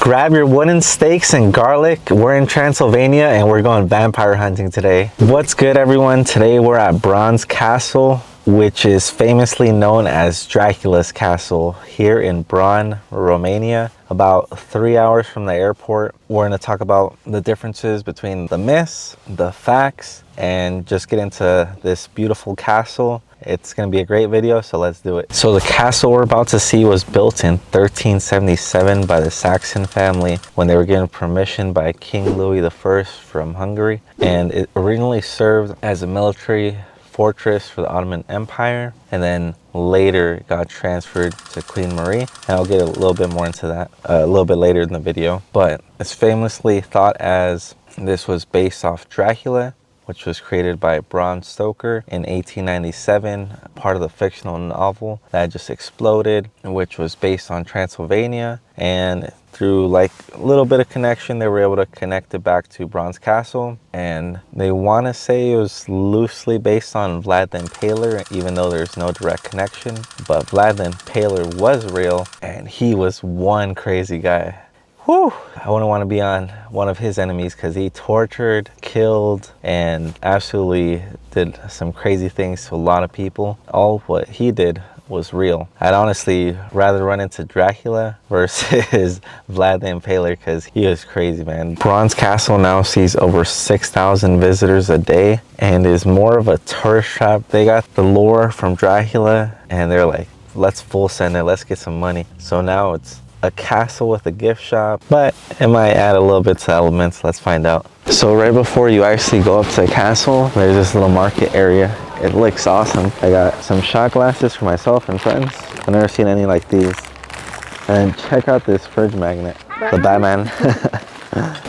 Grab your wooden stakes and garlic. We're in Transylvania and we're going vampire hunting today. What's good, everyone? Today we're at Bran Castle, which is famously known as Dracula's castle here in Bran, Romania, about 3 hours from the airport. We're going to talk about the differences between the myths, the facts, and just get into this beautiful castle. It's going to be a great video, so let's do it. So the castle we're about to see was built in 1377 by the Saxon family when they were given permission by King Louis I from Hungary, and it originally served as a military fortress for the Ottoman Empire, and then later got transferred to Queen Marie, and I'll get a little bit more into that a little bit later in the video. But it's famously thought as this was based off Dracula, which was created by Bram Stoker in 1897, part of the fictional novel that just exploded, which was based on Transylvania. And through like a little bit of connection, they were able to connect it back to Bran Castle. And they want to say it was loosely based on Vlad the Impaler, even though there's no direct connection. But Vlad the Impaler was real, and he was one crazy guy. Whew. I wouldn't want to be on one of his enemies because he tortured, killed, and absolutely did some crazy things to a lot of people. All what he did was real. I'd honestly rather run into Dracula versus Vlad the Impaler because he was crazy, man. Bran Castle now sees over 6,000 visitors a day and is more of a tourist trap. They got the lore from Dracula and they're like, let's full send it, let's get some money. So now it's a castle with a gift shop, but it might add a little bit to elements. Let's find out. So right before you actually go up to the castle, there's this little market area. It looks awesome. I got some shot glasses for myself and friends. I've never seen any like these. And check out this fridge magnet, the Batman.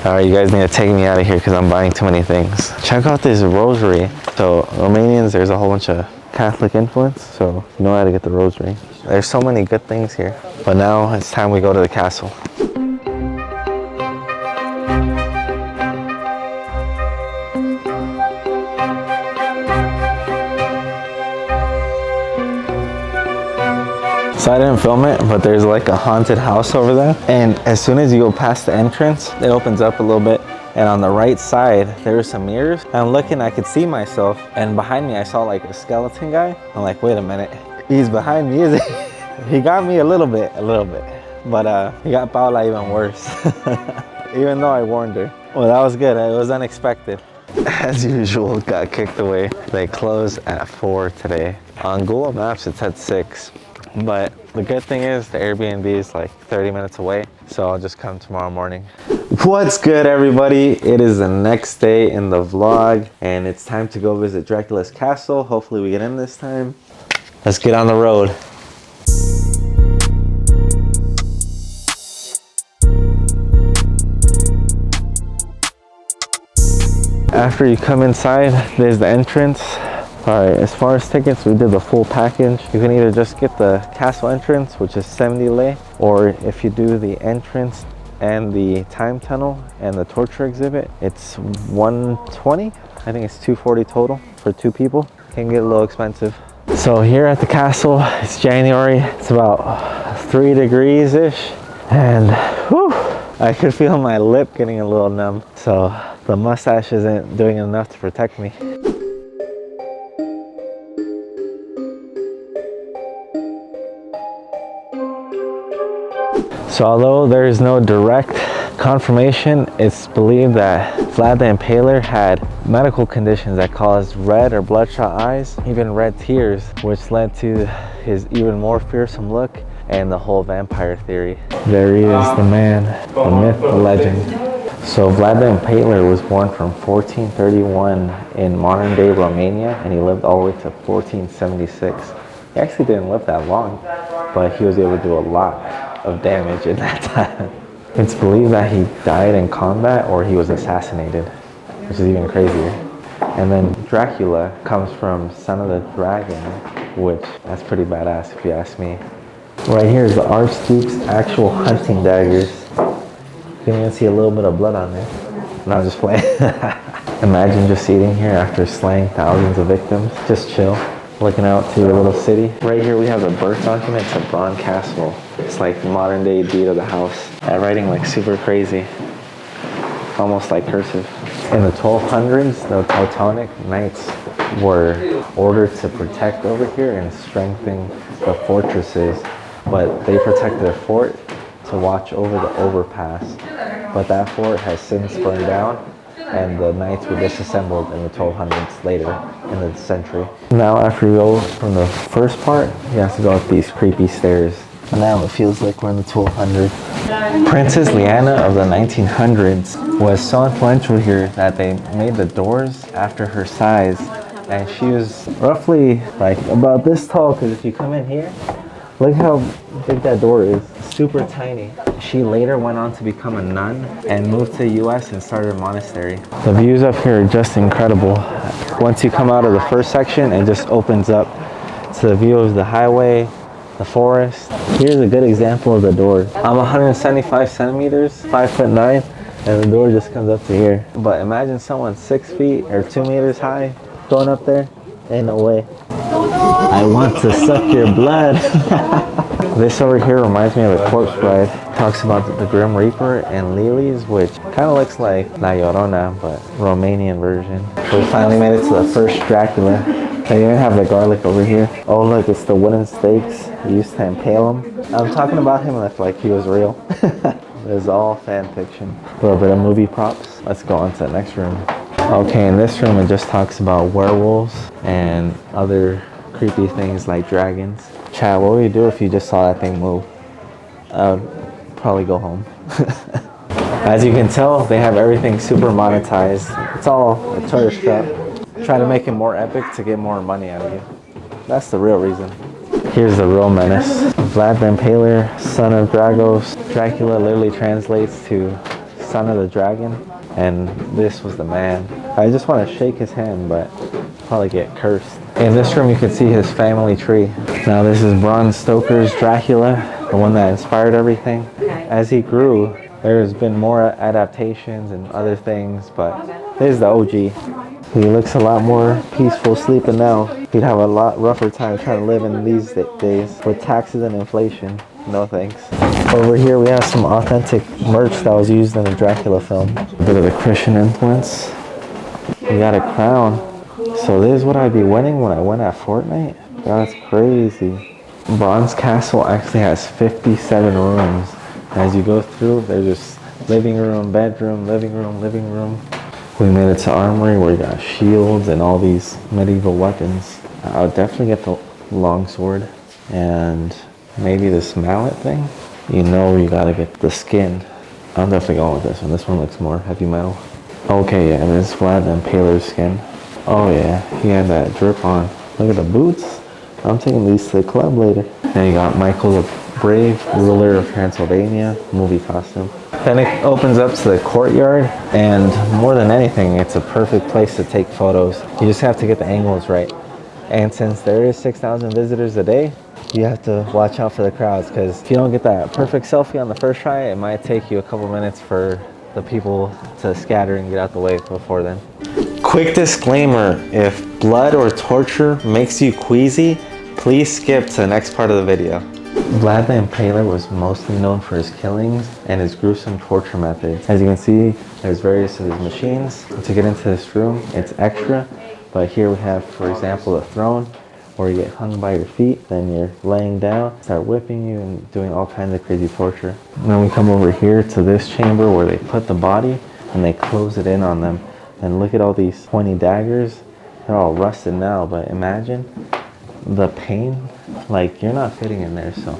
All right, you guys need to take me out of here because I'm buying too many things. Check out this rosary. So Romanians, there's a whole bunch of Catholic influence, so you know how to get the rosary. There's so many good things here. But now it's time we go to the castle. So I didn't film it, but there's like a haunted house over there. And as soon as you go past the entrance, it opens up a little bit. And on the right side, there's some mirrors. I'm looking, I could see myself. And behind me, I saw like a skeleton guy. I'm like, wait a minute. He's behind me, is he? He got me a little bit. But he got Paula even worse. Even though I warned her. Well, that was good. It was unexpected. As usual, got kicked away. They close at 4 today. On Google Maps, it said 6. But the good thing is the Airbnb is like 30 minutes away. So I'll just come tomorrow morning. What's good, everybody? It is the next day in the vlog and it's time to go visit Dracula's castle. Hopefully we get in this time. Let's get on the road. After you come inside, there's the entrance. All right, as far as tickets, we did the full package. You can either just get the castle entrance, which is 70 lei, or if you do the entrance and the time tunnel and the torture exhibit, it's 120. I think it's 240 total for 2 people. Can get a little expensive. So here at the castle, it's January. It's about 3 degrees-ish. And whew, I could feel my lip getting a little numb. So the mustache isn't doing enough to protect me. So although there is no direct confirmation, it's believed that Vlad the Impaler had medical conditions that caused red or bloodshot eyes, even red tears, which led to his even more fearsome look and the whole vampire theory. There he is, the man, the myth, the legend. So Vlad the Impaler was born from 1431 in modern day Romania, and he lived all the way to 1476. He actually didn't live that long, but he was able to do a lot of damage in that time. It's believed that he died in combat or he was assassinated, which is even crazier. And then Dracula comes from Son of the Dragon, which that's pretty badass if you ask me. Right here is the Archduke's actual hunting daggers. You can even see a little bit of blood on there. No, just playing. Imagine just sitting here after slaying thousands of victims. Just chill. looking out to your little city. Right here we have the birth documents of Bran Castle. It's like modern day deed of the house. That writing like super crazy, almost like cursive. In the 1200s, the Teutonic Knights were ordered to protect over here and strengthen the fortresses, but they protected a fort to watch over the overpass. But that fort has since burned down, and the knights were disassembled in the 1200s later in the century. Now after you go from the first part, you have to go up these creepy stairs. And now it feels like we're in the 1200s. Princess Leanna of the 1900s was so influential here that they made the doors after her size. And she was roughly like about this tall, because if you come in here, look how big that door is. Super tiny. She later went on to become a nun and moved to the US and started a monastery. The views up here are just incredible. Once you come out of the first section, it just opens up to the view of the highway, the forest. Here's a good example of the door. I'm 175 centimeters, 5'9", and the door just comes up to here. But imagine someone 6 feet or 2 meters high going up there. Ain't no way. I want to suck your blood. This over here reminds me of a corpse bride. Talks about the Grim Reaper and lilies, which kind of looks like La Llorona, but Romanian version. We finally made it to the first Dracula. They even have the garlic over here. Oh look, it's the wooden stakes. You used to impale him. I'm talking about him like he was real. It's all fan fiction. A little bit of movie props. Let's go on to the next room. Okay, in this room it just talks about werewolves and other creepy things like dragons. Chad, what would you do if you just saw that thing move? I would probably go home. As you can tell, they have everything super monetized. It's all a tourist trap. Try to make it more epic to get more money out of you. That's the real reason. Here's the real menace. Vlad the Impaler, son of Dragos. Dracula literally translates to son of the dragon. And this was the man. I just want to shake his hand, but probably get cursed. In this room you can see his family tree. Now this is Bram Stoker's Dracula, the one that inspired everything. As he grew, there's been more adaptations and other things, but this is the OG. He looks a lot more peaceful sleeping now. He'd have a lot rougher time trying to live in these days with taxes and inflation. No thanks. Over here we have some authentic merch that was used in the Dracula film. A bit of the Christian influence. We got a crown. So this is what I'd be winning when I win at Fortnite? That's crazy. Bran Castle actually has 57 rooms. As you go through, there's just living room, bedroom, living room, living room. We made it to armory where you got shields and all these medieval weapons. I would definitely get the longsword and maybe this mallet thing. You know you gotta get the skin. I'm definitely going with this one. This one looks more heavy metal. Okay, yeah, this is Vlad the Impaler's skin. Oh yeah, he had that drip on. Look at the boots. I'm taking these to the club later. Then you got Michael the Brave, ruler of Transylvania, movie costume. Then it opens up to the courtyard, and more than anything, it's a perfect place to take photos. You just have to get the angles right. And since there is 6,000 visitors a day, you have to watch out for the crowds, because if you don't get that perfect selfie on the first try, it might take you a couple minutes for the people to scatter and get out the way before then. Quick disclaimer, if blood or torture makes you queasy, please skip to the next part of the video. Vlad the Impaler was mostly known for his killings and his gruesome torture methods. As you can see, there's various of his machines. To get into this room, it's extra, but here we have, for example, a throne where you get hung by your feet, then you're laying down, start whipping you and doing all kinds of crazy torture. And then we come over here to this chamber where they put the body and they close it in on them. And look at all these pointy daggers. They're all rusted now, but imagine the pain. Like, you're not fitting in there, so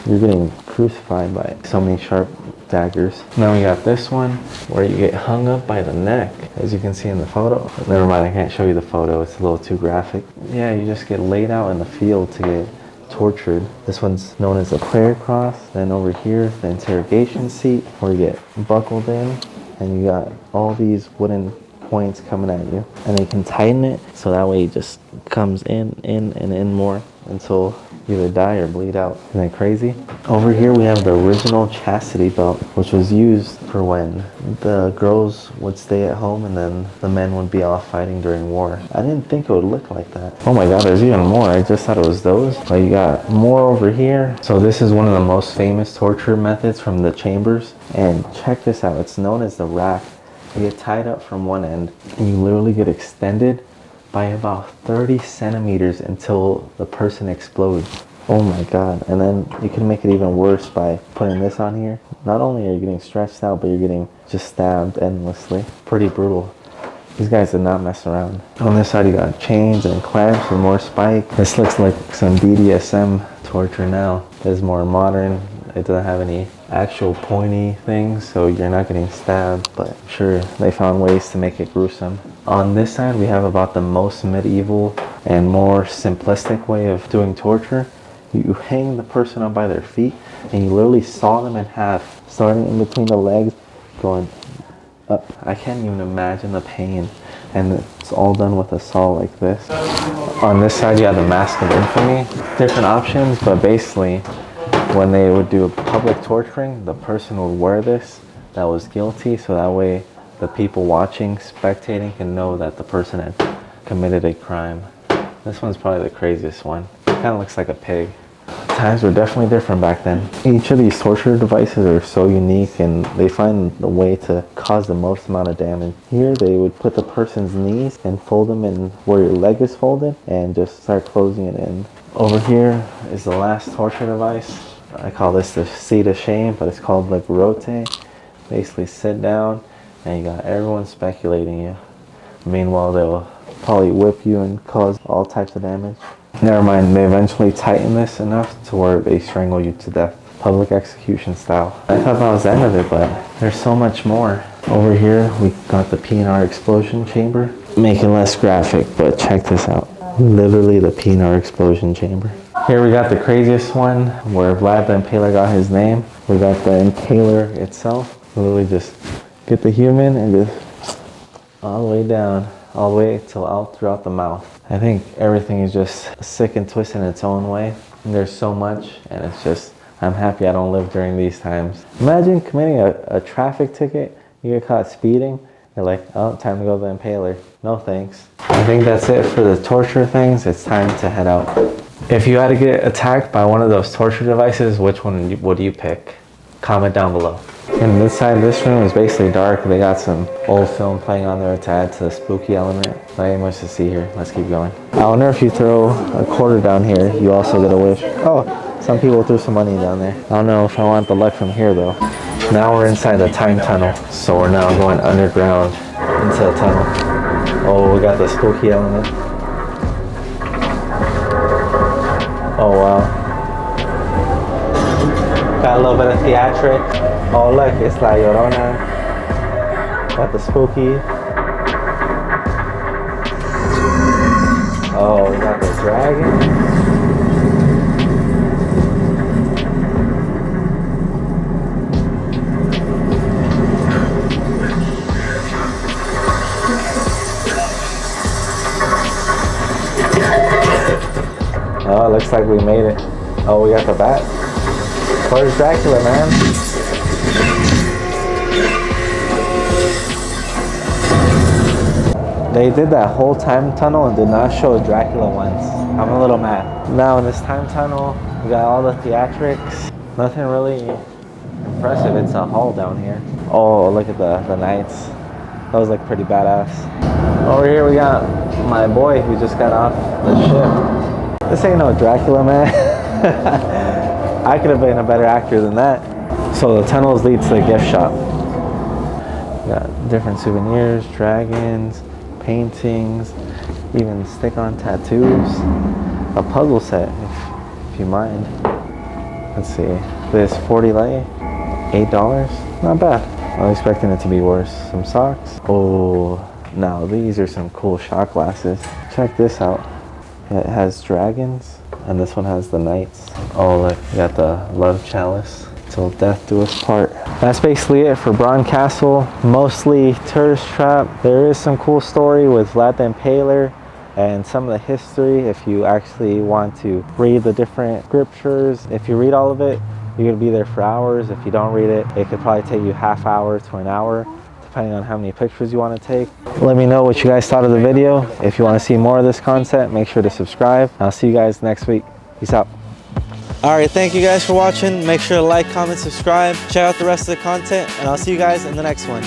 you're getting crucified by so many sharp daggers. Now we got this one where you get hung up by the neck, as you can see in the photo. Never mind, I can't show you the photo, it's a little too graphic. Yeah, you just get laid out in the field to get tortured. This one's known as the prayer cross. Then over here, the interrogation seat, where you get buckled in, and you got all these wooden points coming at you, and they can tighten it so that way it just comes in and in more until either die or bleed out. Isn't that crazy? Over here we have the original chastity belt, which was used for when the girls would stay at home and then the men would be off fighting during war. I didn't think it would look like that. Oh my god, there's even more. I just thought it was those. But you got more over here. So this is one of the most famous torture methods from the chambers. And check this out. It's known as the rack. You get tied up from one end and you literally get extended by about 30 centimeters until the person explodes. Oh my god. And then you can make it even worse by putting this on here. Not only are you getting stretched out, but you're getting just stabbed endlessly. Pretty brutal. These guys did not mess around. On this side you got chains and clamps with more spike. This looks like some BDSM torture now. This is more modern. It doesn't have any actual pointy things, so you're not getting stabbed, but I'm sure they found ways to make it gruesome. On this side we have about the most medieval and more simplistic way of doing torture. You hang the person up by their feet and you literally saw them in half, starting in between the legs, going up. I can't even imagine the pain, and it's all done with a saw like this. On this side you have the mask of infamy. Different options, but basically when they would do public torturing, the person would wear this that was guilty, so that way the people watching, spectating, can know that the person had committed a crime. This one's probably the craziest one. It kind of looks like a pig. Times were definitely different back then. Each of these torture devices are so unique, and they find the way to cause the most amount of damage. Here they would put the person's knees and fold them in where your leg is folded and just start closing it in. Over here is the last torture device. I call this the seat of shame, but it's called like rote. Basically sit down and you got everyone speculating you. Meanwhile they'll probably whip you and cause all types of damage. Never mind, they eventually tighten this enough to where they strangle you to death. Public execution style. I thought that was the end of it, but there's so much more. Over here we got the PNR explosion chamber. Make it less graphic, but check this out. Literally the PNR explosion chamber. Here we got the craziest one where Vlad the Impaler got his name. We got the Impaler itself. Literally just get the human and just all the way down, all the way till out throughout the mouth. I think everything is just sick and twisted in its own way. And there's so much, and it's just, I'm happy I don't live during these times. Imagine committing a traffic ticket, you get caught speeding, you're like, oh, time to go to the Impaler. No thanks. I think that's it for the torture things. It's time to head out. If you had to get attacked by one of those torture devices, which one would you pick? Comment down below. And this side of this room is basically dark. They got some old film playing on there to add to the spooky element. Not even much to see here. Let's keep going. I wonder if you throw a quarter down here, you also get a wish. Oh, some people threw some money down there. I don't know if I want the luck from here though. Now we're inside the time tunnel. So we're now going underground into the tunnel. Oh, we got the spooky element. Oh wow. Got a little bit of theatrics. Oh look, it's La Llorona. Got the spooky. Oh, we got the dragon. Oh, looks like we made it. Oh, we got the bat. Where's Dracula, man? They did that whole time tunnel and did not show Dracula once. I'm a little mad. Now in this time tunnel, we got all the theatrics. Nothing really impressive. It's a hall down here. Oh, look at the knights. Those look pretty badass. Over here we got my boy who just got off the ship. This ain't no Dracula, man. I could have been a better actor than that. So the tunnels lead to the gift shop. Got different souvenirs, dragons, paintings, even stick-on tattoos. A puzzle set, if you mind. Let's see. This 40 lei, $8. Not bad. I was expecting it to be worse. Some socks. Oh, now these are some cool shot glasses. Check this out. It has dragons, and this one has the knights. Oh look, you got the love chalice. Till death do us part. That's basically it for Bran Castle. Mostly tourist trap. There is some cool story with Vlad the Impaler and some of the history if you actually want to read the different scriptures. If you read all of it, you're gonna be there for hours. If you don't read it, it could probably take you half hour to an hour, depending on how many pictures you want to take. Let me know what you guys thought of the video. If you want to see more of this content, make sure to subscribe. I'll see you guys next week. Peace out. All right, thank you guys for watching. Make sure to like, comment, subscribe, check out the rest of the content, and I'll see you guys in the next one.